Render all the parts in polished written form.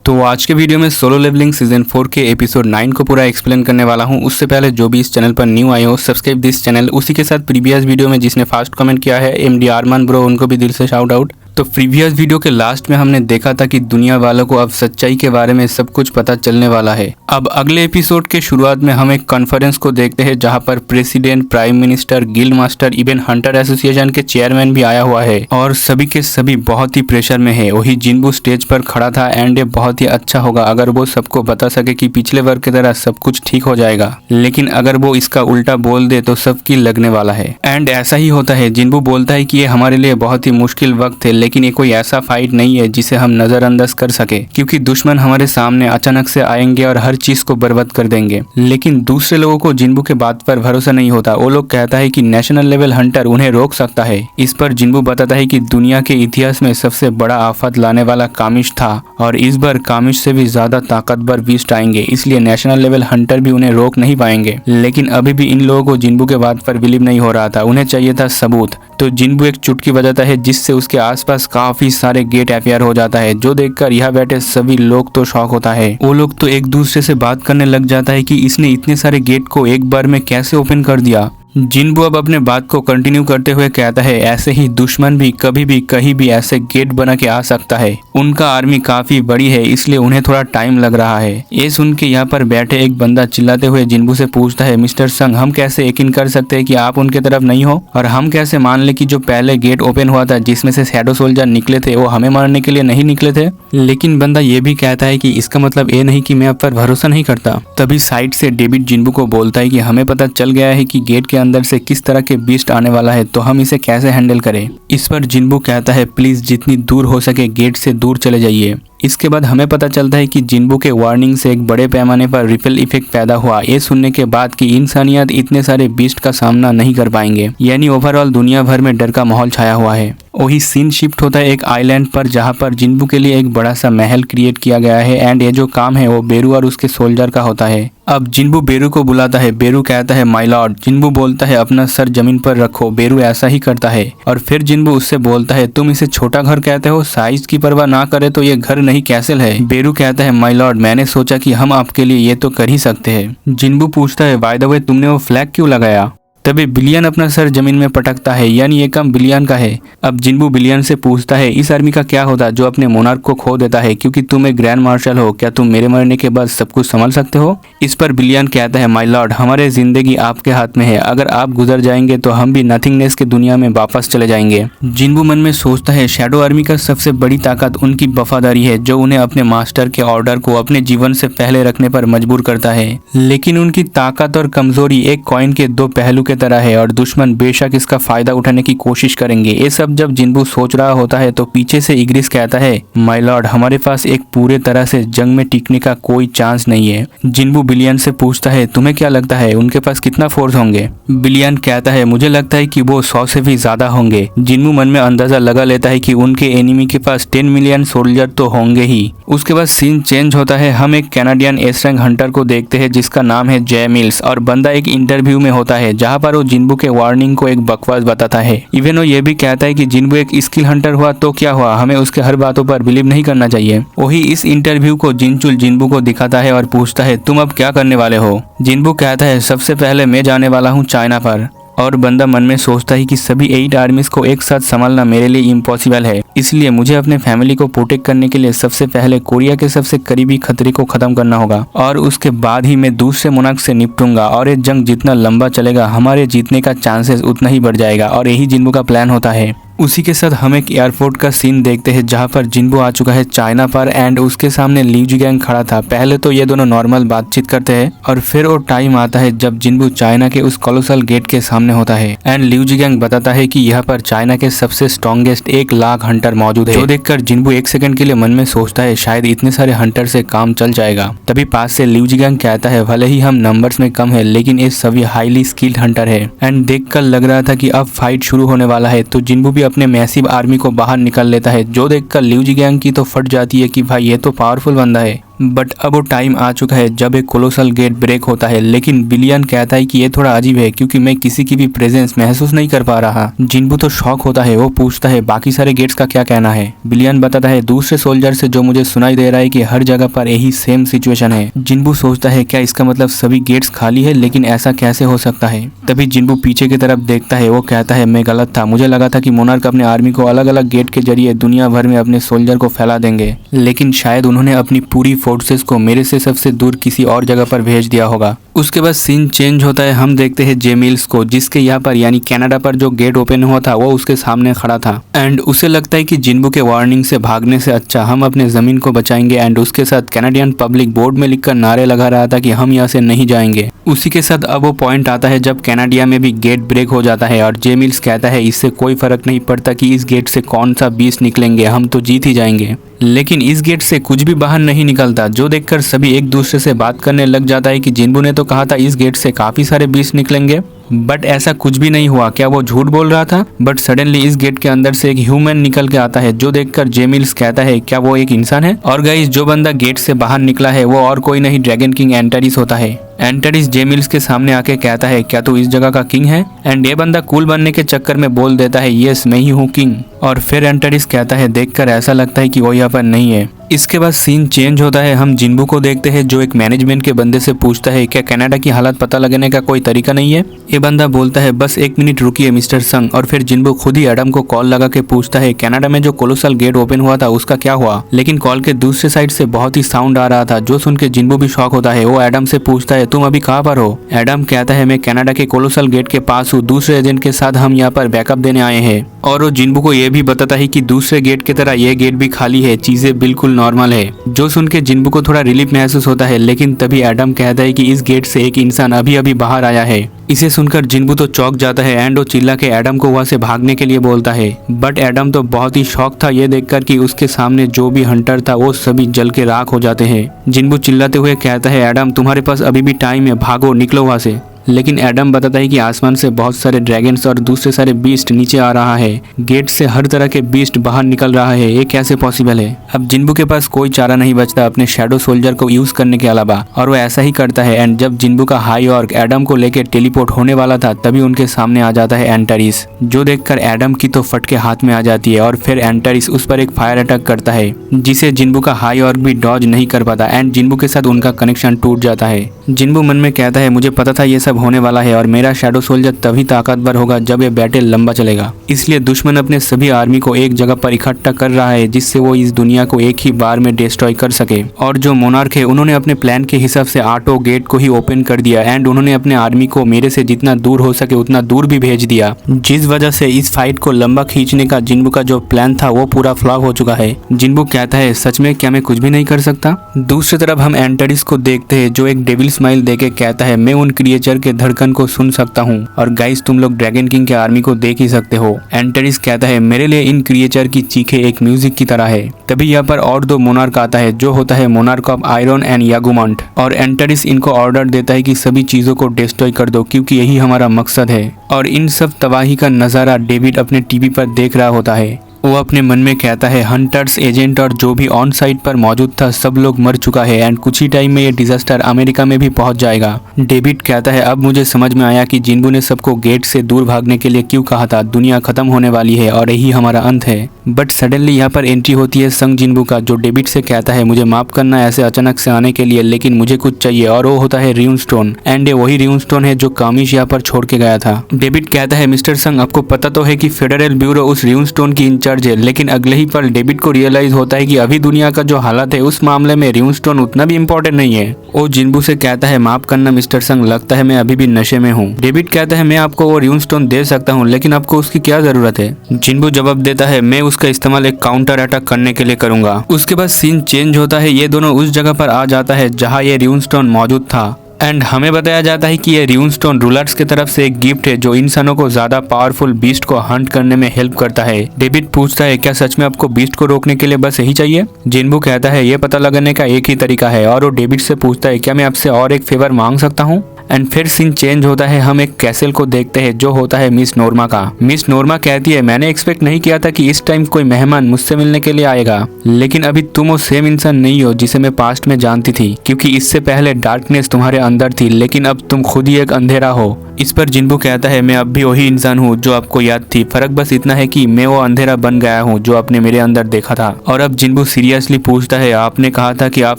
तो आज के वीडियो में सोलो लेवलिंग सीजन 4 के एपिसोड 9 को पूरा एक्सप्लेन करने वाला हूं। उससे पहले जो भी इस चैनल पर न्यू आए हो सब्सक्राइब दिस चैनल। उसी के साथ प्रीवियस वीडियो में जिसने फर्स्ट कमेंट किया है एमडी आरमान ब्रो, उनको भी दिल से शाउट आउट। तो प्रीवियस वीडियो के लास्ट में हमने देखा था कि दुनिया वालों को अब सच्चाई के बारे में सब कुछ पता चलने वाला है। अब अगले एपिसोड के शुरुआत में हम एक कॉन्फ्रेंस को देखते हैं जहां पर president, prime minister, guild master, even Hunter association के चेयरमैन भी आया हुआ है और सभी के सभी बहुत ही प्रेशर में है। वही जिन्बू स्टेज पर खड़ा था एंड ये बहुत ही अच्छा होगा अगर वो सबको बता सके कि पिछले बार की तरह सब कुछ ठीक हो जाएगा, लेकिन अगर वो इसका उल्टा बोल दे तो सबकी लगने वाला है। एंड ऐसा ही होता है। जिन्बू बोलता है कि ये हमारे लिए बहुत ही मुश्किल वक्त है, लेकिन ये कोई ऐसा फाइट नहीं है जिसे हम नजरअंदाज कर सके, क्योंकि दुश्मन हमारे सामने अचानक से आएंगे और हर चीज को बर्बाद कर देंगे। लेकिन दूसरे लोगों को जिन्बू के बात पर भरोसा नहीं होता। वो लोग कहता है कि नेशनल लेवल हंटर उन्हें रोक सकता है। इस पर जिन्बू बताता है कि दुनिया के इतिहास में सबसे बड़ा आफत लाने वाला कामिश था और इस बार कामिश से भी ज्यादा ताकतवर बीस्ट आएंगे, इसलिए नेशनल लेवल हंटर भी उन्हें रोक नहीं पाएंगे। लेकिन अभी भी इन लोगों को जिन्बू के बात पर बिलीव नहीं हो रहा था, उन्हें चाहिए था सबूत। तो जिन्बू एक चुटकी बजाता है जिससे उसके आसपास काफी सारे गेट अपीयर हो जाता है, जो देखकर यहाँ बैठे सभी लोग तो शॉक होता है। वो लोग तो एक दूसरे से बात करने लग जाता है कि इसने इतने सारे गेट को एक बार में कैसे ओपन कर दिया। जिन्बू अब अपने बात को कंटिन्यू करते हुए कहता है ऐसे ही दुश्मन भी कभी भी कहीं भी ऐसे गेट बना के आ सकता है। उनका आर्मी काफी बड़ी है, इसलिए उन्हें थोड़ा टाइम लग रहा है। ये सुन के यहाँ पर बैठे एक बंदा चिल्लाते हुए जिन्बू से पूछता है, मिस्टर संग, हम कैसे यकीन कर सकते हैं कि आप उनके तरफ नहीं हो, और हम कैसे मान ले कि जो पहले गेट ओपन हुआ था जिसमें से शैडो सोल्जर निकले थे वो हमें मारने के लिए नहीं निकले थे। लेकिन बंदा ये भी कहता है कि इसका मतलब ये नहीं कि मैं आप पर भरोसा नहीं करता। तभी साइड से डेविड जिन्बू को बोलता है कि हमें पता चल गया है कि गेट के अंदर से किस तरह के बीस्ट आने वाला है, तो हम इसे कैसे हैंडल करें। इस पर जिन्बू कहता है प्लीज जितनी दूर हो सके गेट से दूर चले जाइए। इसके बाद हमें पता चलता है कि जिन्बू के वार्निंग से एक बड़े पैमाने पर रिपल इफेक्ट पैदा हुआ। ये सुनने के बाद कि इंसानियत इतने सारे बीस्ट का सामना नहीं कर पाएंगे, यानी ओवरऑल दुनिया भर में डर का माहौल छाया हुआ है। वही सीन शिफ्ट होता है एक आइलैंड पर जहां पर जिन्बू के लिए एक बड़ा सा महल क्रिएट किया गया है एंड ये जो काम है वो बेरू और उसके सोल्जर का होता है। अब जिन्बू बेरू को बुलाता है। बेरू कहता है माय लॉर्ड। जिन्बू बोलता है अपना सर जमीन पर रखो। बेरू ऐसा ही करता है और फिर जिन्बू उससे बोलता है तुम इसे छोटा घर कहते हो, साइज की परवाह ना करे तो ये घर नहीं कैसल है। बेरू कहता है माय लॉर्ड, मैंने सोचा कि हम आपके लिए ये तो कर ही सकते हैं। जिन्बू पूछता है बाय द वे तुमने वो फ्लैग क्यों लगाया। तभी बिलियन अपना सर जमीन में पटकता है, यानी ये काम बिलियन का है। अब जिन्बू बिलियन से पूछता है इस आर्मी का क्या होता जो अपने मोनार्क को खो देता है, क्योंकि तुम एक ग्रैंड मार्शल हो, क्या तुम मेरे मरने के बाद सब कुछ संभाल सकते हो। इस पर बिलियन कहता है माय लॉर्ड, हमारे जिंदगी आपके हाथ में है, अगर आप गुजर जाएंगे तो हम भी नथिंगनेस के दुनिया में वापस चले जाएंगे। जिन्बू मन में सोचता है शैडो आर्मी का सबसे बड़ी ताकत उनकी वफादारी है, जो उन्हें अपने मास्टर के ऑर्डर को अपने जीवन से पहले रखने पर मजबूर करता है। लेकिन उनकी ताकत और कमजोरी एक कॉइन के दो पहलू के तरह है और दुश्मन बेशक इसका फायदा उठाने की कोशिश करेंगे। ये सब जब जिन्बू सोच रहा होता है तो पीछे से इग्रिस कहता है माय लॉर्ड, हमारे पास एक पूरे तरह से जंग में टिकने का कोई चांस नहीं है। जिन्बू बिलियन से पूछता है तुम्हें क्या लगता है उनके पास कितना फोर्स होंगे। बिलियन कहता है मुझे लगता है कि वो 100 से भी ज्यादा होंगे। जिन्बू मन में अंदाजा लगा लेता है कि उनके एनिमी के पास 10 मिलियन सोल्जर तो होंगे ही। उसके बाद सीन चेंज होता है। हम एक कैनेडियन एस रैंक हंटर को देखते हैं जिसका नाम है जय मिल्स, और बंदा एक इंटरव्यू में होता है जहाँ पर वो जिन्बू के वार्निंग को एक बकवास बताता है। इवन वो ये भी कहता है कि जिन्बू एक स्किल हंटर हुआ तो क्या हुआ, हमें उसके हर बातों पर बिलीव नहीं करना चाहिए। वही इस इंटरव्यू को जिनचुल जिन्बू को दिखाता है और पूछता है तुम अब क्या करने वाले हो। जिन्बू कहता है सबसे पहले मैं जाने वाला हूँ चाइना पर। और बंदा मन में सोचता है कि सभी 8 आर्मीज को एक साथ संभालना मेरे लिए इम्पॉसिबल है, इसलिए मुझे अपने फैमिली को प्रोटेक्ट करने के लिए सबसे पहले कोरिया के सबसे करीबी खतरे को खत्म करना होगा और उसके बाद ही मैं दूसरे मोनार्क से निपटूंगा। और ये जंग जितना लंबा चलेगा हमारे जीतने का चांसेस उतना ही बढ़ जाएगा, और यही जिन्बू का प्लान होता है। उसी के साथ हम एक एयरपोर्ट का सीन देखते हैं जहां पर जिन्बू आ चुका है चाइना पर एंड उसके सामने लिu जिगैंग खड़ा था। पहले तो ये दोनों नॉर्मल बातचीत करते हैं और फिर वो टाइम आता है जब जिन्बू चाइना के उस कोलोसल गेट के सामने होता है एंड लिu जिगैंग बताता है कि यहाँ पर चाइना के सबसे स्ट्रॉन्गेस्ट 1 लाख हंटर मौजूद है, जो देखकर जिन्बू एक सेकंड के लिए मन में सोचता है शायद इतने सारे हंटर से काम चल जाएगा। तभी पास से लिu जिगैंग कहता है भले ही हम नंबर्स में कम है लेकिन ये सभी हाईली स्किल्ड हंटर है। एंड देखकर लग रहा था कि अब फाइट शुरू होने वाला है, तो जिन्बू भी अपने मैसिव आर्मी को बाहर निकल लेता है, जो देखकर लिu जिगैंग की तो फट जाती है कि भाई ये तो पावरफुल बंदा है। बट अब वो टाइम आ चुका है जब एक कोलोसल गेट ब्रेक होता है, लेकिन बिलियन कहता है कि ये थोड़ा अजीब है क्योंकि मैं किसी की भी प्रेजेंस महसूस नहीं कर पा रहा। जिन्बू तो शॉक होता है, वो पूछता है बाकी सारे गेट्स का क्या कहना है। बिलियन बताता है दूसरे सोल्जर से जो मुझे सुनाई दे रहा है कि हर जगह पर यही सेम सिचुएशन है। जिन्बू सोचता है क्या इसका मतलब सभी गेट्स खाली है, लेकिन ऐसा कैसे हो सकता है। तभी जिन्बू पीछे की तरफ देखता है, वो कहता है मैं गलत था, मुझे लगा था कि मोनार्क अपने आर्मी को अलग अलग गेट के जरिए दुनिया भर में अपने सोल्जर को फैला देंगे, लेकिन शायद उन्होंने अपनी पूरी फोर्सेस को मेरे से सबसे दूर किसी और जगह पर भेज दिया होगा। उसके बाद सीन चेंज होता है, हम देखते हैं जे मिल्स को, जिसके यहाँ पर यानी कनाडा पर जो गेट ओपन हुआ था वो उसके सामने खड़ा था एंड उसे लगता है कि जिन्बू के वार्निंग से भागने से अच्छा हम अपने जमीन को बचाएंगे एंड उसके साथ कैनेडियन पब्लिक बोर्ड में लिखकर नारे लगा रहा था कि हम यहाँ से नहीं जाएंगे। उसी के साथ अब वो पॉइंट आता है जब कनाडिया में भी गेट ब्रेक हो जाता है और जे मिल्स कहता है इससे कोई फर्क नहीं पड़ता कि इस गेट से कौन सा बीस्ट निकलेंगे, हम तो जीत ही जाएंगे। लेकिन इस गेट से कुछ भी बाहर नहीं निकलता, जो देखकर सभी एक दूसरे से बात करने लग जाता है कि जिन्बू ने तो कहा था इस गेट से काफी सारे बीस्ट निकलेंगे, बट ऐसा कुछ भी नहीं हुआ, क्या वो झूठ बोल रहा था। बट सडनली इस गेट के अंदर से एक ह्यूमन निकल के आता है, जो देखकर जे मिल्स कहता है क्या वो एक इंसान है। और गाइस जो बंदा गेट से बाहर निकला है वो और कोई नहीं ड्रैगन किंग एंटरिस होता है। एंटरिस जे मिल्स के सामने आके कहता है क्या तू इस जगह का किंग है, एंड ये बंदा कूल बनने के चक्कर में बोल देता है यस मैं ही हूँ किंग। और फिर एंटरिस कहता है देखकर ऐसा लगता है कि वो यहाँ पर नहीं है। इसके बाद सीन चेंज होता है, हम जिन्बू को देखते हैं जो एक मैनेजमेंट के बंदे से पूछता है क्या कनाडा की हालत पता लगने का कोई तरीका नहीं है। ये बंदा बोलता है बस 1 मिनट रुकिए मिस्टर संग। और फिर जिन्बू खुद ही एडम को कॉल लगा के पूछता है कनाडा में जो कोलोसल गेट ओपन हुआ था उसका क्या हुआ, लेकिन कॉल के दूसरे साइड से बहुत ही साउंड आ रहा था, जो सुन के जिन्बू भी शॉक होता है। वो एडम से पूछता है तुम अभी कहाँ पर हो। एडम कहता है मैं कनाडा के कोलोसल गेट के पास हूँ, दूसरे एजेंट के साथ हम यहाँ पर बैकअप देने आए हैं। और वो जिन्बू को ये भी बताता है कि दूसरे गेट की तरह ये गेट भी खाली है, चीजें बिल्कुल नॉर्मल है। जो सुन के जिन्बू को थोड़ा रिलीफ महसूस होता है, लेकिन तभी एडम कहता है कि इस गेट से एक इंसान अभी अभी बाहर आया है। इसे सुनकर जिन्बू तो चौंक जाता है एंड वो चिल्ला के एडम को वहां से भागने के लिए बोलता है। बट एडम तो बहुत ही शॉक था ये देखकर कि उसके सामने जो भी हंटर था वो सभी जल के राख हो जाते हैं। जिन्बू चिल्लाते हुए कहता है एडम तुम्हारे पास अभी भी टाइम है, भागो निकलो वहां से। लेकिन एडम बताता है कि आसमान से बहुत सारे ड्रैगन्स और दूसरे सारे बीस्ट नीचे आ रहा है, गेट से हर तरह के बीस्ट बाहर निकल रहा है, ये कैसे पॉसिबल है। अब जिन्बू के पास कोई चारा नहीं बचता अपने शैडो सोल्जर को यूज करने के अलावा, और वो ऐसा ही करता है। एंड जब जिन्बू का हाई ऑर्क एडम को लेकर टेलीपोर्ट होने वाला था तभी उनके सामने आ जाता है एंटरिस, जो देखकर एडम की तो फटके हाथ में आ जाती है। और फिर एंटरिस उस पर एक फायर अटैक करता है जिसे जिन्बू का हाई ऑर्क भी डॉज नहीं कर पाता एंड जिन्बू के साथ उनका कनेक्शन टूट जाता है। जिन्बू मन में कहता है मुझे पता था ये सब होने वाला है और मेरा शैडो सोल्जर तभी ताकतवर होगा जब ये बैटल लंबा चलेगा, इसलिए दुश्मन अपने सभी आर्मी को एक जगह पर इकट्ठा कर रहा है जिससे वो इस दुनिया को एक ही बार में डिस्ट्रॉय कर सके। और जो मोनार्क है उन्होंने अपने प्लान के हिसाब से 8 गेट को ही ओपन कर दिया एंड उन्होंने अपने आर्मी को मेरे से जितना दूर हो सके उतना दूर भी भेज दिया, जिस वजह से इस फाइट को लंबा खींचने का जिन्बू का जो प्लान था वो पूरा फ्लॉप हो चुका है। जिन्बू कहता है सच में क्या मैं कुछ भी नहीं कर सकता। दूसरी तरफ हम एंटरिस को देखते हैं जो एक डेविल स्माइल देके कहता है मैं उन क्रिएचर के धड़कन को सुन सकता हूँ और गाइस तुम लोग ड्रैगन किंग के आर्मी को देख ही सकते हो। एंटरिस कहता है मेरे लिए इन क्रिएचर की चीखें एक म्यूजिक की तरह है। तभी यहाँ पर और 2 मोनार्क आता है जो होता है मोनार्क ऑफ आयरन एंड यागुमंट, और एंटरिस इनको ऑर्डर देता है कि सभी चीजों को डिस्ट्रॉय कर दो क्योंकि यही हमारा मकसद है। और इन सब तबाही का नजारा डेविड अपने टीवी पर देख रहा होता है। वो अपने मन में कहता है हंटर्स, एजेंट और जो भी ऑन साइट पर मौजूद था सब लोग मर चुका है एंड कुछ ही टाइम में ये डिजास्टर अमेरिका में भी पहुंच जाएगा। डेविड कहता है अब मुझे समझ में आया कि जिन्बू ने सबको गेट से दूर भागने के लिए क्यों कहा था, दुनिया खत्म होने वाली है और यही हमारा अंत है। बट सडनली यहाँ पर एंट्री होती है संग जिन्बू का, जो डेविड से कहता है मुझे माफ करना ऐसे अचानक से आने के लिए, लेकिन मुझे कुछ चाहिए। और वो होता है र्यून स्टोन एंड ये वही र्यून स्टोन है जो कामिश यहाँ पर छोड़ के गया था। डेविड कहता है मिस्टर संग आपको पता तो है कि फेडरल ब्यूरो उस र्यून स्टोन की इंचार्ज है, लेकिन अगले ही पल डेविड को रियलाइज होता है कि अभी दुनिया का जो हालत है उस मामले में र्यून स्टोन उतना भी इम्पोर्टेंट नहीं है। वो जिन्बू से कहता है माफ करना मिस्टर संग, लगता है मैं अभी भी नशे में हूँ। डेविड कहता है मैं आपको वो र्यून स्टोन दे सकता हूँ, लेकिन आपको उसकी क्या जरूरत है। जिन्बू जवाब देता है मैं उसका इस्तेमाल एक काउंटर अटैक करने के लिए करूंगा। उसके बाद सीन चेंज होता है, ये दोनों उस जगह पर आ जाता है जहाँ ये र्यून स्टोन मौजूद था एंड हमें बताया जाता है कि ये र्यून स्टोन रूलर्स की तरफ से एक गिफ्ट है जो इंसानों को ज्यादा पावरफुल बीस्ट को हंट करने में हेल्प करता है। डेविड पूछता है क्या सच में आपको बीस्ट को रोकने के लिए बस यही चाहिए। जिन्बू कहता है ये पता लगाने का एक ही तरीका है और वो डेविड से पूछता है क्या मैं आपसे और एक फेवर मांग सकता हूँ। एंड फिर सीन चेंज होता है, हम एक कैसल को देखते हैं जो होता है मिस नोर्मा का। मिस नोर्मा कहती है मैंने एक्सपेक्ट नहीं किया था कि इस टाइम कोई मेहमान मुझसे मिलने के लिए आएगा, लेकिन अभी तुम वो सेम इंसान नहीं हो जिसे मैं पास्ट में जानती थी, क्योंकि इससे पहले डार्कनेस तुम्हारे अंदर थी लेकिन अब तुम खुद ही एक अंधेरा हो। इस पर जिन्बू कहता है मैं अब भी वही इंसान हूँ जो आपको याद थी, फर्क बस इतना है कि मैं वो अंधेरा बन गया हूँ जो आपने मेरे अंदर देखा था। और अब जिन्बू सीरियसली पूछता है आपने कहा था कि आप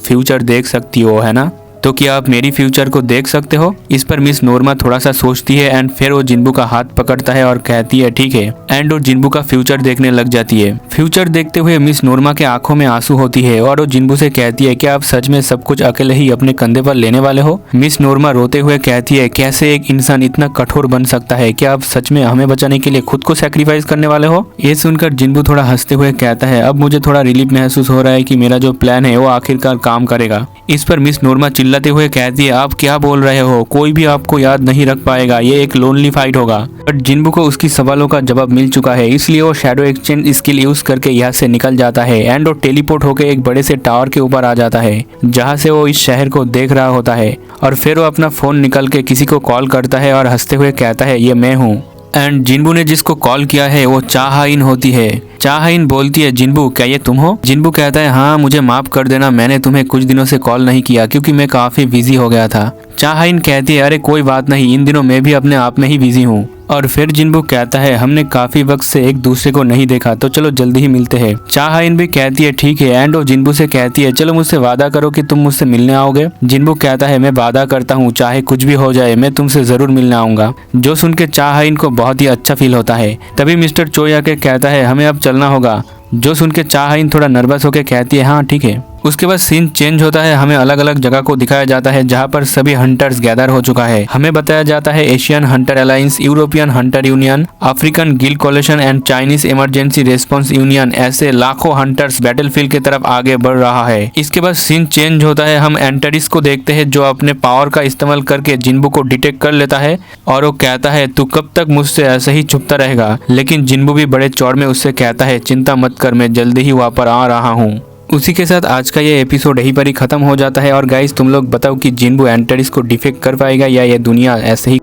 फ्यूचर देख सकती हो, है ना? तो क्या आप मेरी फ्यूचर को देख सकते हो? इस पर मिस नोर्मा थोड़ा सा सोचती है एंड फिर वो जिन्बू का हाथ पकड़ता है और कहती है ठीक है, एंड वो जिन्बू का फ्यूचर देखने लग जाती है। फ्यूचर देखते हुए मिस नोर्मा के आंखों में आंसू होती है और वो जिन्बू से कहती है क्या आप सच में सब कुछ अकेले ही अपने कंधे पर लेने वाले हो? मिस नोर्मा रोते हुए कहती है कैसे एक इंसान इतना कठोर बन सकता है, क्या आप सच में हमें बचाने के लिए खुद को सैक्रिफाइस करने वाले हो? ये सुनकर जिन्बू थोड़ा हंसते हुए कहता है अब मुझे थोड़ा रिलीफ महसूस हो रहा है कि मेरा जो प्लान है वो आखिरकार काम करेगा। इस पर मिस नोर्मा चिल्लाते हुए कहती है आप क्या बोल रहे हो, कोई भी आपको याद नहीं रख पाएगा, ये एक लोनली फाइट होगा। बट जिन्बू को उसकी सवालों का जवाब मिल चुका है, इसलिए वो शैडो एक्सचेंज स्किल यूज करके यहाँ से निकल जाता है एंड वो टेलीपोर्ट होकर एक बड़े से टावर के ऊपर आ जाता है जहाँ से वो इस शहर को देख रहा होता है। और फिर वो अपना फोन निकल के किसी को कॉल करता है और हंसते हुए कहता है ये मैं हूँ। एंड जिन्बू ने जिसको कॉल किया है वो चाहाइन होती है। चाहाइन बोलती है जिन्बू क्या ये तुम हो? जिन्बू कहता है हाँ मुझे माफ कर देना, मैंने तुम्हें कुछ दिनों से कॉल नहीं किया क्योंकि मैं काफी बिजी हो गया था। चाहाइन कहती है अरे कोई बात नहीं, इन दिनों मैं भी अपने आप में ही बिजी हूँ। और फिर जिन्बू कहता है हमने काफी वक्त से एक दूसरे को नहीं देखा तो चलो जल्दी ही मिलते हैं। चाहाइन भी कहती है ठीक है एंड वो जिन्बू से कहती है चलो मुझसे वादा करो कि तुम मुझसे मिलने आओगे। जिन्बू कहता है मैं वादा करता हूँ चाहे कुछ भी हो जाए मैं तुमसे जरूर मिलने आऊंगा। जो सुन के चाहाइन को बहुत ही अच्छा फील होता है। तभी मिस्टर चो आके कहता है हमें अब चलना होगा। जो सुन के चाहाइन थोड़ा नर्वस होकर कहती है हाँ ठीक है। उसके बाद सीन चेंज होता है, हमें अलग अलग जगह को दिखाया जाता है जहाँ पर सभी हंटर्स गैदर हो चुका है। हमें बताया जाता है Asian hunter alliance, European hunter union, African guild coalition and Chinese emergency response union, ऐसे लाखों हंटर्स बैटलफील्ड की तरफ आगे बढ़ रहा है। इसके बाद सीन चेंज होता है, हम एंटरिस को देखते हैं जो अपने पावर का इस्तेमाल करके जिन्बू को डिटेक्ट कर लेता है और वो कहता है तू कब तक मुझसे ऐसे ही छुपता रहेगा। लेकिन जिन्बू भी बड़े चौड़ में उससे कहता है चिंता मत कर, मैं जल्दी ही वापस आ रहा हूँ। उसी के साथ आज का ये एपिसोड यहीं पर ही खत्म हो जाता है। और गाइस तुम लोग बताओ कि जिन्बू एंटरिस को डिफेक्ट कर पाएगा या ये दुनिया ऐसे ही